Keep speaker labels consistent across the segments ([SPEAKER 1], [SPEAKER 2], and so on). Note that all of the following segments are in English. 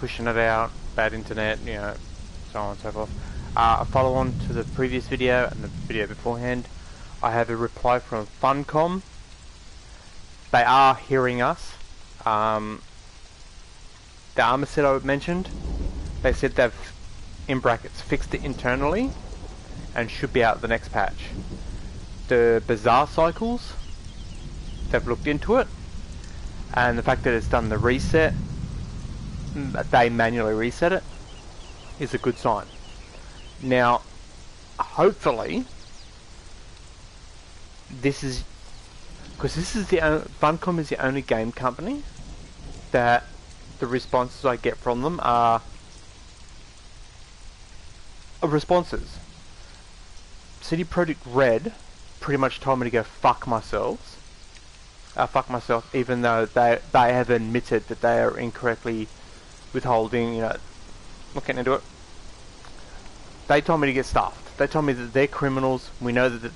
[SPEAKER 1] pushing it out, bad internet, you know, so on and so forth. A follow on to the previous video and the video beforehand, I have a reply from Funcom. They are hearing us. The armor set I mentioned, they said they've, in brackets, fixed it internally and should be out the next patch. The bizarre cycles, they've looked into it, and the fact that it's done the reset, they manually reset it, is a good sign. Now, hopefully, this is, because this is the Funcom is the only game company that the responses I get from them are responses. CD Projekt Red pretty much told me to go fuck myself, even though they have admitted that they are incorrectly withholding, you know, looking into it. They told me to get stuffed. They told me that they're criminals. We know that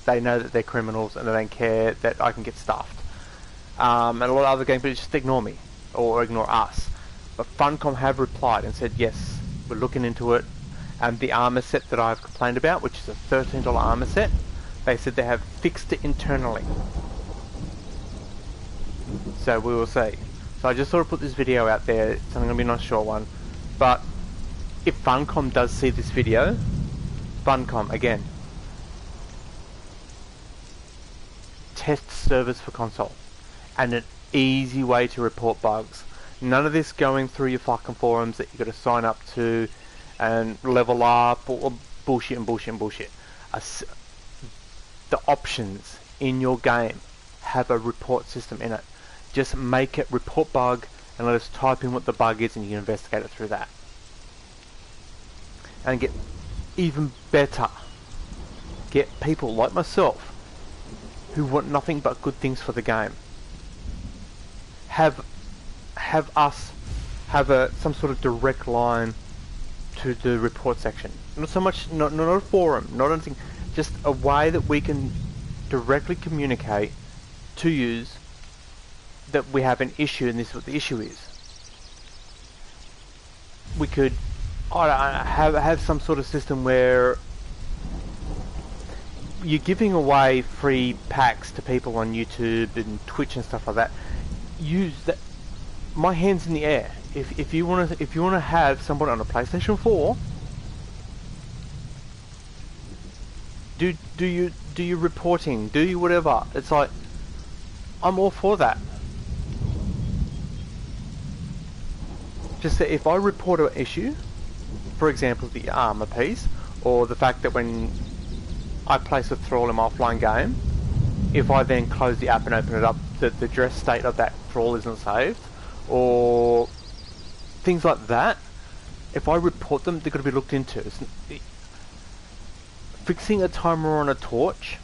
[SPEAKER 1] they know that they're criminals, and they don't care that I can get stuffed. And a lot of other game people just ignore me or ignore us. But Funcom have replied and said, yes, we're looking into it. And the armor set that I've complained about, which is a $13 armor set, they said they have fixed it internally. So we will see. So I just thought I'd put this video out there. It's only going to be a nice short one. But if Funcom does see this video, Funcom, again, test service for console. And an easy way to report bugs. None of this going through your fucking forums that you got to sign up to and level up or bullshit and bullshit and bullshit. The options in your game have a report system in it. Just make it report bug and let us type in what the bug is, and you can investigate it through that. And get even better. Get people like myself who want nothing but good things for the game. Have us have some sort of direct line to the report section. Not so much, not a forum, not anything, just a way that we can directly communicate to yous that we have an issue and this is what the issue is. We could have some sort of system where you're giving away free packs to people on YouTube and Twitch and stuff like that. Use that. My hand's in the air. If you want to have someone on a PlayStation 4, do your reporting, do you whatever. It's like, I'm all for that. Just that if I report an issue, for example the armor piece, or the fact that when I place a thrall in my offline game, if I then close the app and open it up, the address state of that thrall isn't saved, or things like that, if I report them, they're going to be looked into. Fixing a timer on a torch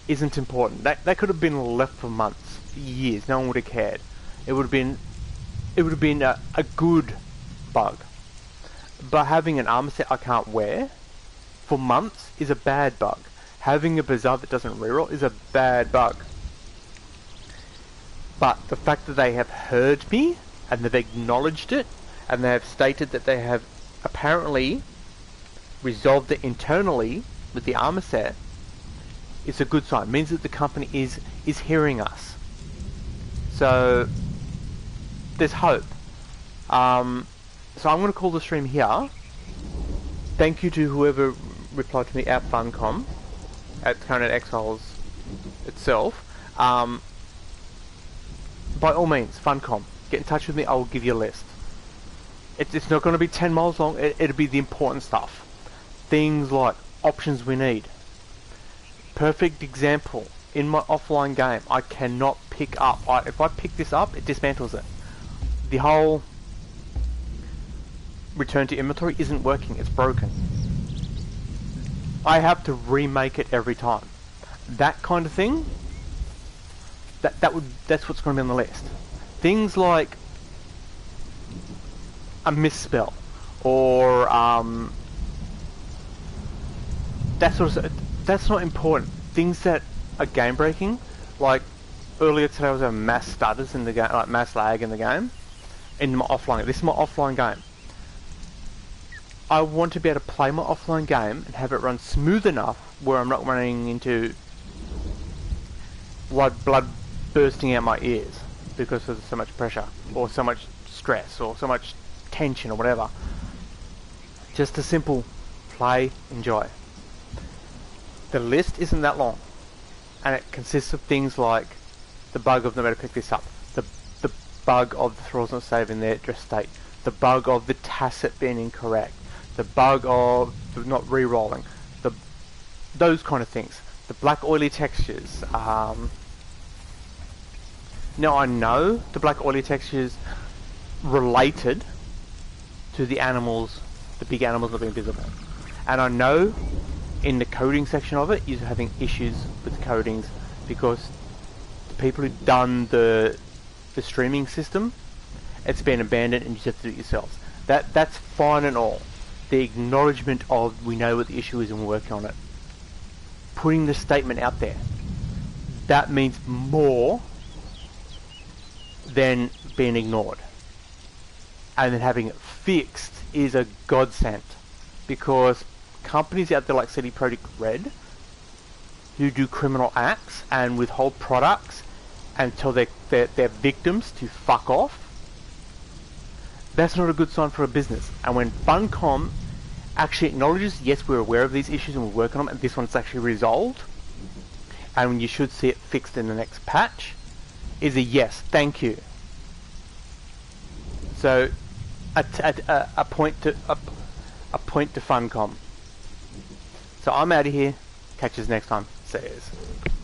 [SPEAKER 1] isn't important. That could have been left for months, years. No one would have cared. It would have been a good bug. But having an armor set I can't wear for months is a bad bug. Having a bizarre that doesn't reroll is a bad bug. But the fact that they have heard me and they've acknowledged it, and they have stated that they have apparently resolved it internally with the armor set, it's a good sign. It means that the company is hearing us. So there's hope. So I'm going to call the stream here. Thank you to whoever replied to me at Funcom, at Current Exiles itself. By all means, Funcom, get in touch with me. I will give you a list. It's not going to be 10 miles long. It'll be the important stuff. Things like options we need. Perfect example. In my offline game, I cannot pick up. If I pick this up, it dismantles it. The whole return to inventory isn't working. It's broken. I have to remake it every time. That kind of thing. That's what's going to be on the list. Things like a misspell or that sort of, that's not important. Things that are game breaking, like earlier today I was having mass stutters in the game, like mass lag in the game. in my offline. This is my offline game. I want to be able to play my offline game and have it run smooth enough where I'm not running into blood bursting out my ears because of so much pressure or so much stress or so much tension or whatever. Just a simple play, enjoy. The list isn't that long, and it consists of things like the bug of nobody pick this up, the bug of the thralls not saving their address state, the bug of the tacit being incorrect, the bug of not re-rolling, those kind of things. The black oily textures. Now I know the black oily textures related to the animals, the big animals not being visible, and I know in the coding section of it you're having issues with the codings because the people who've done the streaming system, it's been abandoned and you just have to do it yourselves. That's fine and all. The acknowledgement of we know what the issue is and we're working on it. Putting the statement out there, that means more than being ignored. And then having it fixed is a godsend, because companies out there like CD Projekt Red who do criminal acts and withhold products and tell their victims to fuck off, that's not a good sign for a business. And when Funcom actually acknowledges, yes, we're aware of these issues and we're working on them, and this one's actually resolved, and you should see it fixed in the next patch, is a yes, thank you. So, a point to Funcom. So I'm out of here. Catch us next time. See yous.